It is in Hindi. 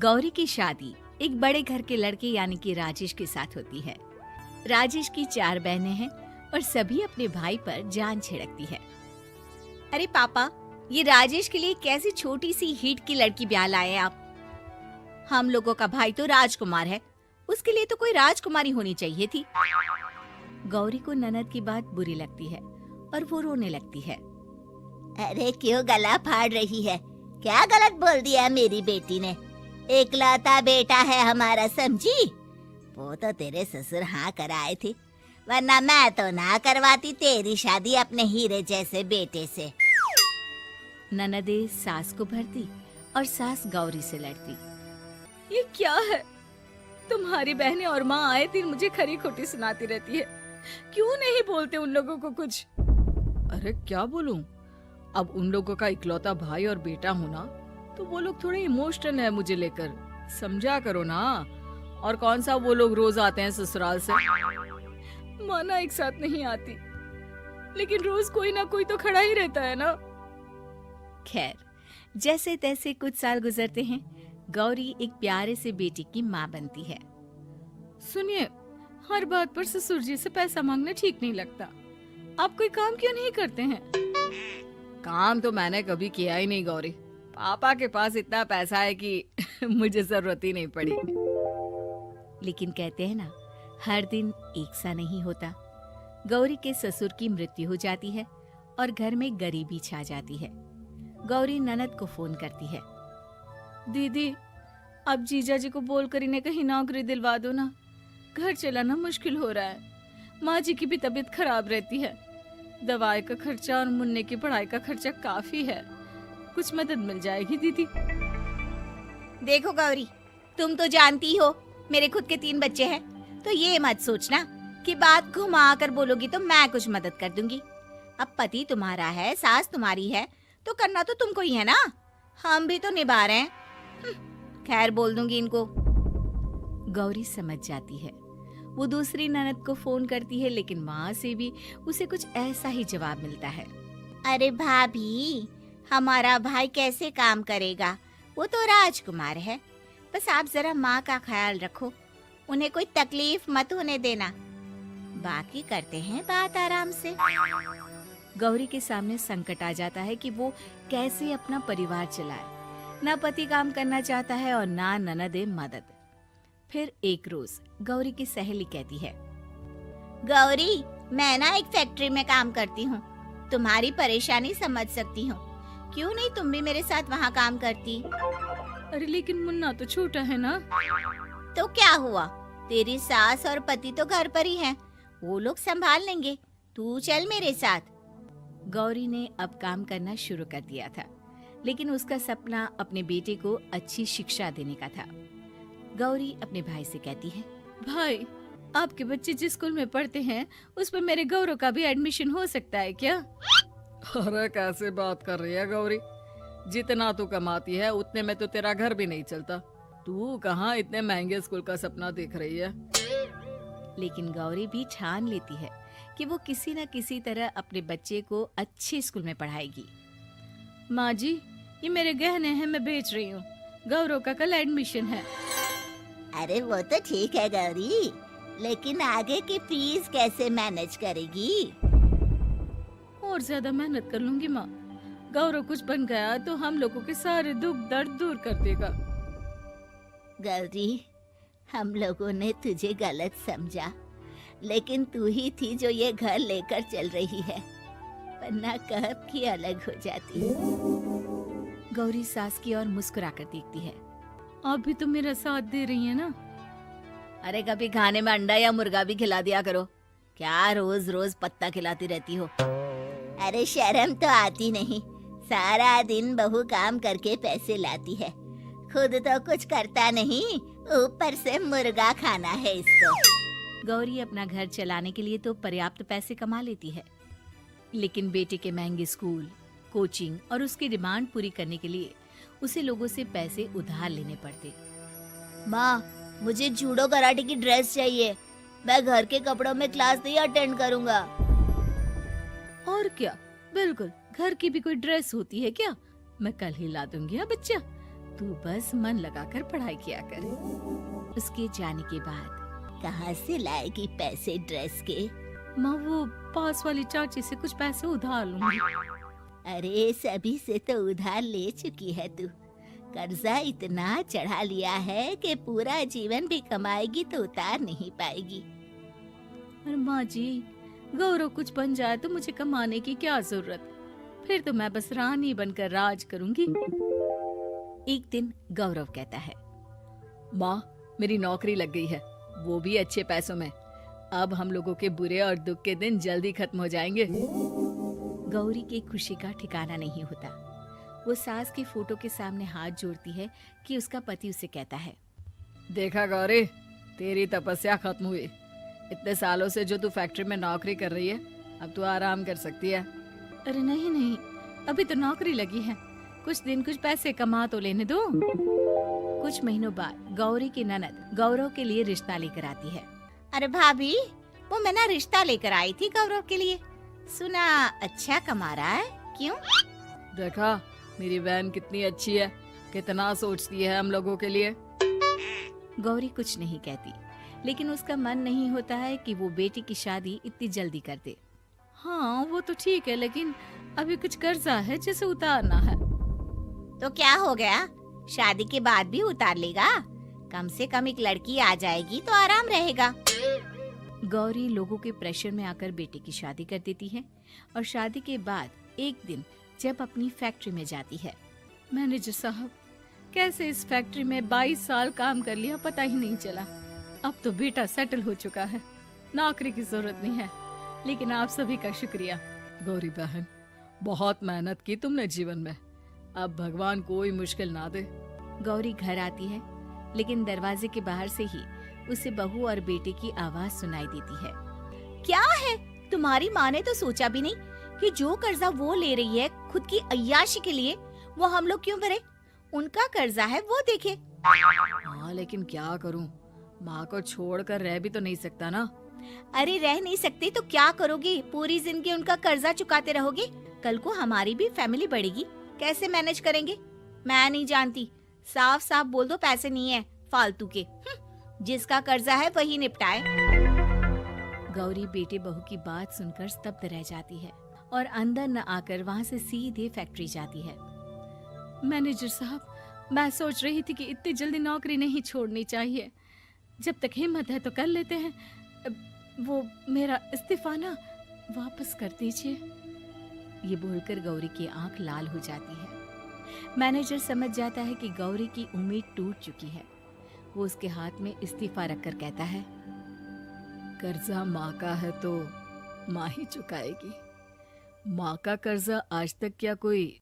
गौरी की शादी एक बड़े घर के लड़के यानी कि राजेश के साथ होती है। राजेश की 4 बहनें हैं और सभी अपने भाई पर जान छिड़कती है। अरे पापा, ये राजेश के लिए कैसी छोटी सी हिट की लड़की ब्याह लाए आप? हम लोगों का भाई तो राजकुमार है, उसके लिए तो कोई राजकुमारी होनी चाहिए थी। गौरी को ननद की बात बुरी लगती है और वो रोने लगती है। अरे क्यों गला फाड़ रही है? क्या गलत बोल दिया मेरी बेटी ने? एकलौता बेटा है हमारा, समझी? वो तो तेरे ससुर हाँ कराए थे, वरना मैं तो ना करवाती तेरी शादी अपने हीरे जैसे बेटे से। ननदे सास को भरती और सास गौरी से लड़ती। ये क्या है? तुम्हारी बहनें और माँ आए दिन मुझे खरी खोटी सुनाती रहती है। क्यों नहीं बोलते उन लोगों को कुछ? अरे क्या बोलूं? अब उन लोगों का इकलौता भाई और बेटा होना, तो वो लोग थोड़े इमोशनल है मुझे लेकर, समझा करो ना। और कौन सा वो लोग रोज आते हैं ससुराल से? माना एक साथ नहीं आती, लेकिन रोज कोई ना कोई तो खड़ा ही रहता है ना। खैर, जैसे तैसे कुछ साल गुजरते हैं। गौरी एक प्यारे से बेटी की माँ बनती है। सुनिए, हर बात पर ससुर जी से पैसा मांगना ठीक नहीं लगता। आप कोई काम क्यों नहीं करते हैं? काम तो मैंने कभी किया ही नहीं गौरी। पापा के पास इतना पैसा है कि मुझे जरूरत ही नहीं पड़ी। लेकिन कहते हैं ना, हर दिन एक सा नहीं होता। गौरी के ससुर की मृत्यु हो जाती है और घर में गरीबी छा जाती है। गौरी ननद को फोन करती है। दीदी, अब जीजा जी को बोलकर इन्हें कहीं नौकरी दिलवा दो ना। घर चलाना मुश्किल हो रहा है। माँ जी की भी तबीयत खराब रहती है। दवाई का खर्चा और मुन्ने की पढ़ाई का खर्चा काफी है। कुछ मदद मिल जाएगी दीदी। देखो गौरी, तुम तो जानती हो मेरे खुद के 3 बच्चे हैं, तो ये मत सोचना कि बात घुमा कर बोलोगी तो मैं कुछ मदद कर दूंगी। अब पति तुम्हारा है, सास तुम्हारी है, तो करना तो तुमको ही है ना। हम भी तो निभा रहे हैं। खैर, बोल दूंगी इनको। गौरी समझ जाती है। वो दूसरी ननद को फोन करती है, लेकिन वहाँ से भी उसे कुछ ऐसा ही जवाब मिलता है। अरे भाभी, हमारा भाई कैसे काम करेगा? वो तो राजकुमार है। बस आप जरा माँ का ख्याल रखो, उन्हें कोई तकलीफ मत होने देना। बाकी करते हैं बात आराम से। गौरी के सामने संकट आ जाता है कि वो कैसे अपना परिवार चलाए। ना पति काम करना चाहता है और ना ननदे मदद। फिर एक रोज गौरी की सहेली कहती है, गौरी, मैं ना एक फैक्ट्री में काम करती हूँ, तुम्हारी परेशानी समझ सकती हूँ। क्यों नहीं तुम भी मेरे साथ वहाँ काम करती? अरे लेकिन मुन्ना तो छोटा है ना। तो क्या हुआ, तेरी सास और पति तो घर पर ही हैं, वो लोग संभाल लेंगे। तू चल मेरे साथ। गौरी ने अब काम करना शुरू कर दिया था, लेकिन उसका सपना अपने बेटे को अच्छी शिक्षा देने का था। गौरी अपने भाई से कहती है, भाई, आपके बच्चे जिस स्कूल में पढ़ते हैं उस पर मेरे गौरव का भी एडमिशन हो सकता है क्या? अरे कैसे बात कर रही है गौरी? जितना तू कमाती है उतने में तो तेरा घर भी नहीं चलता। तू कहाँ इतने महंगे स्कूल का सपना देख रही है? लेकिन गौरी भी ठान लेती है कि वो किसी न किसी तरह अपने बच्चे को अच्छे स्कूल में पढ़ाएगी। माँ जी, ये मेरे गहने हैं, मैं बेच रही हूँ। गौरव का कल एडमिशन है। अरे वो तो ठीक है गौरी, लेकिन आगे की फीस कैसे मैनेज करेगी? और ज्यादा मेहनत कर लूंगी माँ। गौरव कुछ बन गया तो हम लोगों के सारे दुख दर्द दूर कर देगा। गौरी, हम लोगों ने तुझे गलत समझा, लेकिन तू ही थी जो ये घर लेकर चल रही है, वरना कब की अलग हो जाती। गौरी सास की ओर मुस्कुराकर देखती है। आप भी तो मेरा साथ दे रही है ना। अरे कभी खाने में अंडा या मुर्गा भी खिला दिया करो। क्या रोज रोज पत्ता खिलाती रहती हो? अरे शर्म तो आती नहीं, सारा दिन बहू काम करके पैसे लाती है, खुद तो कुछ करता नहीं, ऊपर से मुर्गा खाना है इसको। गौरी अपना घर चलाने के लिए तो पर्याप्त पैसे कमा लेती है, लेकिन बेटे के महंगे स्कूल, कोचिंग और उसकी डिमांड पूरी करने के लिए उसे लोगों से पैसे उधार लेने पड़ते। माँ, मुझे जूडो कराटे की ड्रेस चाहिए, मैं घर के कपड़ों में क्लास नहीं अटेंड करूँगा। और क्या, बिल्कुल, घर की भी कोई ड्रेस होती है क्या? मैं कल ही ला दूंगी। बच्चा, तू बस मन लगाकर पढ़ाई किया कर। उसके जाने के बाद कहाँ से लाएगी पैसे ड्रेस के? माँ वो पास वाली चाची से कुछ पैसे उधार लूंगी। अरे सभी से तो उधार ले चुकी है तू। कर्जा इतना चढ़ा लिया है कि पूरा जीवन भी कमाएगी तो उतार नहीं पाएगी। अरे माँ जी, गौरव कुछ बन जाए तो मुझे कमाने की क्या जरूरत, फिर तो मैं बस रानी बनकर राज करूंगी। एक दिन गौरव कहता है, माँ मेरी नौकरी लग गई है, वो भी अच्छे पैसों में। अब हम लोगों के बुरे और दुख के दिन जल्दी खत्म हो जाएंगे। गौरी की खुशी का ठिकाना नहीं होता। वो सास की फोटो के सामने हाथ जोड़ती है कि उसका पति उसे कहता है, देखा गौरी, तेरी तपस्या खत्म हुई। इतने सालों से जो तू फैक्ट्री में नौकरी कर रही है, अब तू आराम कर सकती है। अरे नहीं नहीं, अभी तो नौकरी लगी है, कुछ दिन कुछ पैसे कमा तो लेने दो। कुछ महीनों बाद गौरी की ननद गौरव के लिए रिश्ता लेकर आती है। अरे भाभी, वो मैं ना रिश्ता लेकर आई थी गौरव के लिए, सुना अच्छा कमा रहा है, क्यों? देखा मेरी बहन कितनी अच्छी है, कितना सोचती है हम लोगों के लिए। गौरी कुछ नहीं कहती, लेकिन उसका मन नहीं होता है कि वो बेटी की शादी इतनी जल्दी कर दे। हाँ वो तो ठीक है, लेकिन अभी कुछ कर्जा है जिसे उतारना है। तो क्या हो गया, शादी के बाद भी उतार लेगा। कम से कम एक लड़की आ जाएगी तो आराम रहेगा। गौरी लोगों के प्रेशर में आकर बेटे की शादी कर देती है और शादी के बाद एक दिन जब अपनी फैक्ट्री में जाती है, मैनेजर साहब, कैसे इस फैक्ट्री में 22 साल काम कर लिया पता ही नहीं चला। अब तो बेटा सेटल हो चुका है, नौकरी की जरूरत नहीं है। लेकिन आप सभी का शुक्रिया। गौरी बहन, बहुत मेहनत की तुमने जीवन में, अब भगवान कोई मुश्किल ना दे। गौरी घर आती है, लेकिन दरवाजे के बाहर से ही उसे बहू और बेटे की आवाज सुनाई देती है। क्या है, तुम्हारी माँ ने तो सोचा भी नहीं कि जो कर्जा वो ले रही है खुद की अय्याशी के लिए, वो हम लोग क्यों भरे? उनका कर्जा है वो देखे। हाँ लेकिन क्या करूँ, माँ को छोड़कर रह भी तो नहीं सकता ना। अरे रह नहीं सकते तो क्या करोगे? पूरी जिंदगी उनका कर्जा चुकाते रहोगे? कल को हमारी भी फैमिली बढ़ेगी, कैसे मैनेज करेंगे? मैं नहीं जानती, साफ साफ बोल दो पैसे नहीं है फालतू के। जिसका कर्जा है वही निपटाए। गौरी बेटे बहू की बात सुनकर स्तब्ध रह जाती है और अंदर न आकर वहाँ से सीधे फैक्ट्री जाती है। मैनेजर साहब, मैं सोच रही थी कि इतनी जल्दी नौकरी नहीं छोड़नी चाहिए, जब तक हिम्मत है तो कर लेते हैं। वो मेरा इस्तीफा ना वापस कर दीजिए। ये बोलकर गौरी की आंख लाल हो जाती है। मैनेजर समझ जाता है कि गौरी की उम्मीद टूट चुकी है। वो उसके हाथ में इस्तीफा रखकर कहता है, कर्जा माँ का है तो माँ ही चुकाएगी। माँ का कर्जा आज तक क्या कोई